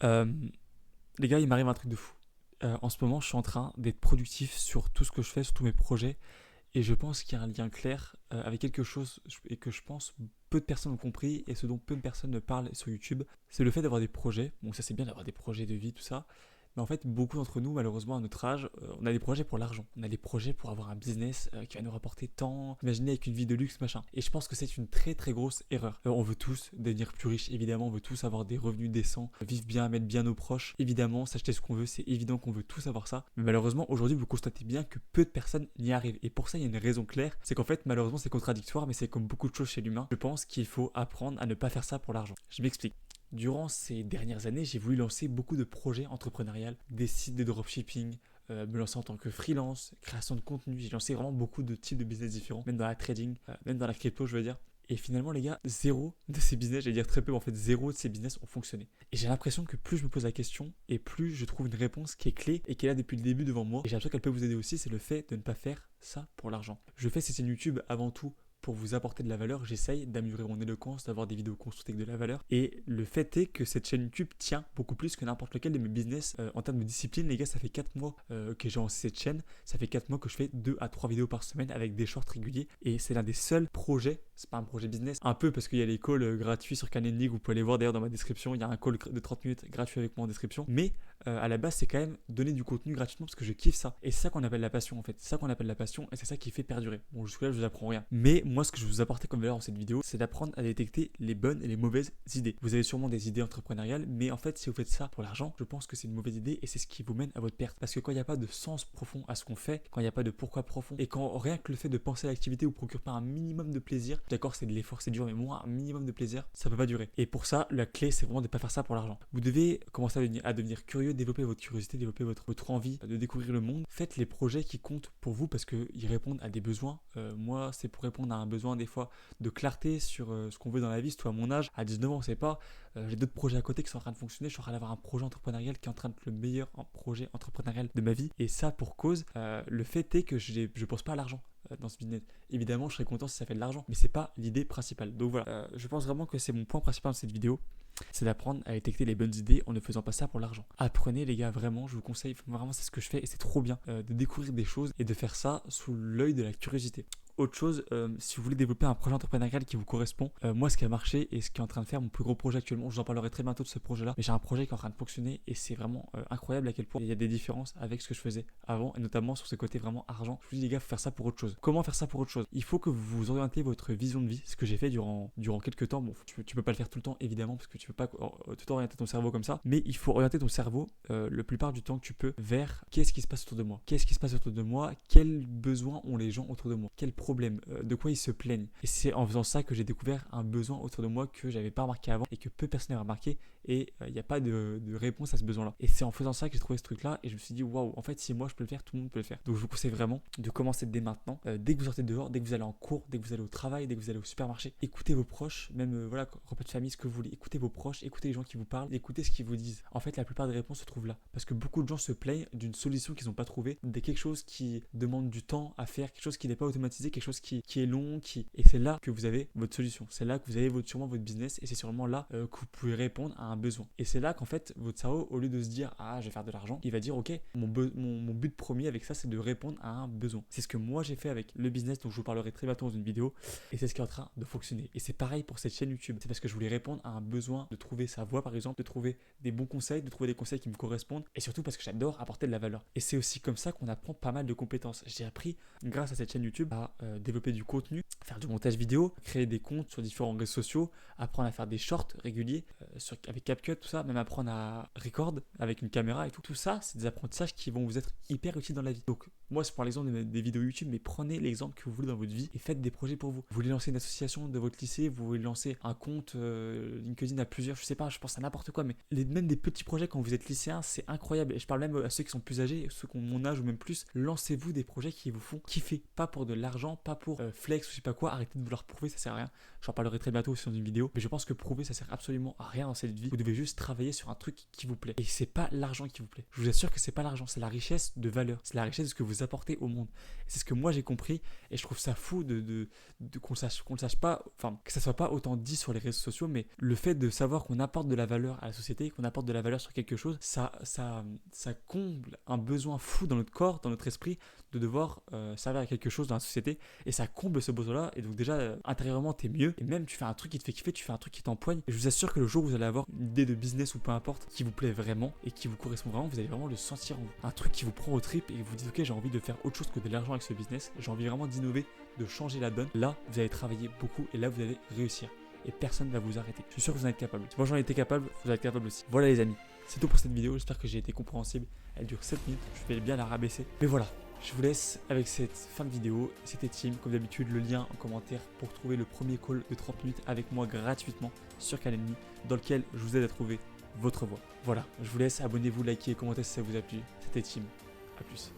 Euh, les gars, il m'arrive un truc de fou. En ce moment, je suis en train d'être productif sur tout ce que je fais, sur tous mes projets. Et je pense qu'il y a un lien clair avec quelque chose et que je pense peu de personnes ont compris et ce dont peu de personnes ne parlent sur YouTube. C'est le fait d'avoir des projets. Bon, ça c'est bien d'avoir des projets de vie, tout ça. Mais en fait, beaucoup d'entre nous, malheureusement, à notre âge, on a des projets pour l'argent. On a des projets pour avoir un business qui va nous rapporter tant. Imaginez avec une vie de luxe, machin. Et je pense que c'est une très très grosse erreur. On veut tous devenir plus riches, évidemment. On veut tous avoir des revenus décents, vivre bien, mettre bien nos proches. Évidemment, s'acheter ce qu'on veut, c'est évident qu'on veut tous avoir ça. Mais malheureusement, aujourd'hui, vous constatez bien que peu de personnes n'y arrivent. Et pour ça, il y a une raison claire. C'est qu'en fait, malheureusement, c'est contradictoire, mais c'est comme beaucoup de choses chez l'humain. Je pense qu'il faut apprendre à ne pas faire ça pour l'argent. Je m'explique. Durant ces dernières années, j'ai voulu lancer beaucoup de projets entrepreneuriaux, des sites de dropshipping, me lancer en tant que freelance, création de contenu. J'ai lancé vraiment beaucoup de types de business différents, même dans la trading, même dans la crypto, je veux dire. Et finalement, les gars, zéro de ces business, j'allais dire très peu, mais en fait, zéro de ces business ont fonctionné. Et j'ai l'impression que plus je me pose la question, et plus je trouve une réponse qui est clé et qui est là depuis le début devant moi. Et j'ai l'impression qu'elle peut vous aider aussi, c'est le fait de ne pas faire ça pour l'argent. Je fais cette chaîne YouTube avant tout pour vous apporter de la valeur, j'essaye d'améliorer mon éloquence, d'avoir des vidéos construites avec de la valeur. Et le fait est que cette chaîne YouTube tient beaucoup plus que n'importe lequel de mes business. En termes de discipline, les gars, ça fait 4 mois que j'ai lancé cette chaîne. Ça fait 4 mois que je fais 2 à 3 vidéos par semaine avec des shorts réguliers. Et c'est l'un des seuls projets, c'est pas un projet business, un peu parce qu'il y a les calls gratuits sur Calendly, vous pouvez aller voir d'ailleurs dans ma description. Il y a un call de 30 minutes gratuit avec moi en description. Mais à la base, c'est quand même donner du contenu gratuitement parce que je kiffe ça. Et c'est ça qu'on appelle la passion en fait. C'est ça qu'on appelle la passion et c'est ça qui fait perdurer. Bon, jusque-là, je vous apprends rien. Mais moi, ce que je vous apportais comme valeur dans cette vidéo, c'est d'apprendre à détecter les bonnes et les mauvaises idées. Vous avez sûrement des idées entrepreneuriales, mais en fait, si vous faites ça pour l'argent, je pense que c'est une mauvaise idée et c'est ce qui vous mène à votre perte. Parce que quand il n'y a pas de sens profond à ce qu'on fait, quand il n'y a pas de pourquoi profond, et quand rien que le fait de penser à l'activité vous procure pas un minimum de plaisir, d'accord, c'est de l'effort, c'est dur, mais moi, un minimum de plaisir, ça peut pas durer. Et pour ça, la clé, c'est vraiment de ne pas faire ça pour l'argent. Vous devez commencer à devenir curieux, développer votre curiosité, développer votre envie de découvrir le monde. Faites les projets qui comptent pour vous parce qu'ils répondent à des besoins. Moi, c'est pour répondre à un besoin des fois de clarté sur ce qu'on veut dans la vie, surtout à mon âge, à 19 ans, on sait pas. J'ai d'autres projets à côté qui sont en train de fonctionner. Je suis en train d'avoir un projet entrepreneurial qui est en train d'être le meilleur projet entrepreneurial de ma vie. Et ça, pour cause, le fait est que je pense pas à l'argent dans ce business. Évidemment, je serais content si ça fait de l'argent, mais c'est pas l'idée principale. Donc voilà, je pense vraiment que c'est mon point principal dans cette vidéo. C'est d'apprendre à détecter les bonnes idées en ne faisant pas ça pour l'argent. Apprenez les gars, vraiment, je vous conseille, vraiment c'est ce que je fais et c'est trop bien de découvrir des choses et de faire ça sous l'œil de la curiosité. Autre chose, si vous voulez développer un projet entrepreneurial qui vous correspond, moi ce qui a marché et ce qui est en train de faire mon plus gros projet actuellement, je vous en parlerai très bientôt de ce projet là, mais j'ai un projet qui est en train de fonctionner et c'est vraiment incroyable à quel point il y a des différences avec ce que je faisais avant et notamment sur ce côté vraiment argent. Je vous dis les gars, faut faire ça pour autre chose. Comment faire ça pour autre chose? Il faut que vous orientez votre vision de vie, ce que j'ai fait durant quelques temps. Bon, tu peux pas le faire tout le temps évidemment parce que tu peux pas tout le temps orienter ton cerveau comme ça, mais il faut orienter ton cerveau le plupart du temps que tu peux vers qu'est-ce qui se passe autour de moi, qu'est-ce qui se passe autour de moi, quels besoins ont les gens autour de moi, quels problèmes, de quoi ils se plaignent. Et c'est en faisant ça que j'ai découvert un besoin autour de moi que j'avais pas remarqué avant et que peu de personnes avaient remarqué et il n'y a pas de réponse à ce besoin-là. Et c'est en faisant ça que j'ai trouvé ce truc-là et je me suis dit waouh, en fait si moi je peux le faire, tout le monde peut le faire. Donc je vous conseille vraiment de commencer dès maintenant, dès que vous sortez dehors, dès que vous allez en cours, dès que vous allez au travail, dès que vous allez au supermarché, écoutez vos proches, même voilà, repas de famille, ce que vous voulez, écoutez vos proches, écoutez les gens qui vous parlent, écoutez ce qu'ils vous disent. En fait la plupart des réponses se trouvent là parce que beaucoup de gens se plaignent d'une solution qu'ils n'ont pas trouvée, de quelque chose qui demande du temps à faire, quelque chose qui n'est pas automatisé, quelque chose qui est long, et c'est là que vous avez votre solution, c'est là que vous avez sûrement votre business et c'est sûrement là que vous pouvez répondre à un besoin. Et c'est là qu'en fait votre cerveau, au lieu de se dire ah je vais faire de l'argent, il va dire ok, mon but premier avec ça c'est de répondre à un besoin. C'est ce que moi j'ai fait avec le business dont je vous parlerai très bientôt dans une vidéo et c'est ce qui est en train de fonctionner. Et c'est pareil pour cette chaîne YouTube, c'est parce que je voulais répondre à un besoin de trouver sa voie par exemple, de trouver des bons conseils, de trouver des conseils qui me correspondent et surtout parce que j'adore apporter de la valeur. Et c'est aussi comme ça qu'on apprend pas mal de compétences. J'ai appris grâce à cette chaîne YouTube à développer du contenu, faire du montage vidéo, créer des comptes sur différents réseaux sociaux, apprendre à faire des shorts réguliers avec CapCut, tout ça, même apprendre à record avec une caméra et tout. Tout ça, c'est des apprentissages qui vont vous être hyper utiles dans la vie. Donc, moi, c'est pour l'exemple des vidéos YouTube, mais prenez l'exemple que vous voulez dans votre vie et faites des projets pour vous. Vous voulez lancer une association de votre lycée, vous voulez lancer un compte LinkedIn à plusieurs, je sais pas, je pense à n'importe quoi, mais même des petits projets quand vous êtes lycéen, c'est incroyable. Et je parle même à ceux qui sont plus âgés, ceux qui ont mon âge ou même plus, lancez-vous des projets qui vous font kiffer, pas pour de l'argent, pas pour flex ou je sais pas quoi, arrêtez de vouloir prouver, ça sert à rien. j'en parlerai très bientôt aussi dans une vidéo, mais je pense que prouver ça sert absolument à rien dans cette vie. Vous devez juste travailler sur un truc qui vous plaît. Et c'est pas l'argent qui vous plaît. Je vous assure que c'est pas l'argent, c'est la richesse de valeur, c'est la richesse de ce que vous apportez au monde. Et c'est ce que moi j'ai compris et je trouve ça fou qu'on le sache pas, enfin que ça soit pas autant dit sur les réseaux sociaux, mais le fait de savoir qu'on apporte de la valeur à la société, qu'on apporte de la valeur sur quelque chose, ça comble un besoin fou dans notre corps, dans notre esprit, de devoir servir à quelque chose dans la société, et ça comble ce besoin-là. Et donc déjà intérieurement t'es mieux, et même tu fais un truc qui te fait kiffer, tu fais un truc qui t'empoigne. Et je vous assure que le jour où vous allez avoir une idée de business ou peu importe qui vous plaît vraiment et qui vous correspond vraiment, vous allez vraiment le sentir en vous. Un truc qui vous prend au trip et vous dites ok, j'ai envie de faire autre chose que de l'argent avec ce business, j'ai envie vraiment d'innover, de changer la donne. Là vous allez travailler beaucoup et là vous allez réussir. Et personne ne va vous arrêter. Je suis sûr que vous en êtes capable. Si moi j'en étais capable, vous êtes capable aussi. Voilà les amis, c'est tout pour cette vidéo. J'espère que j'ai été compréhensible. Elle dure 7 minutes, je vais bien la rabaisser. Mais voilà, je vous laisse avec cette fin de vidéo. C'était Tim, comme d'habitude, le lien en commentaire pour trouver le premier call de 30 minutes avec moi gratuitement sur Calendly, dans lequel je vous aide à trouver votre voie. Voilà, je vous laisse, abonnez-vous, likez, commentez si ça vous a plu. C'était Tim, à plus.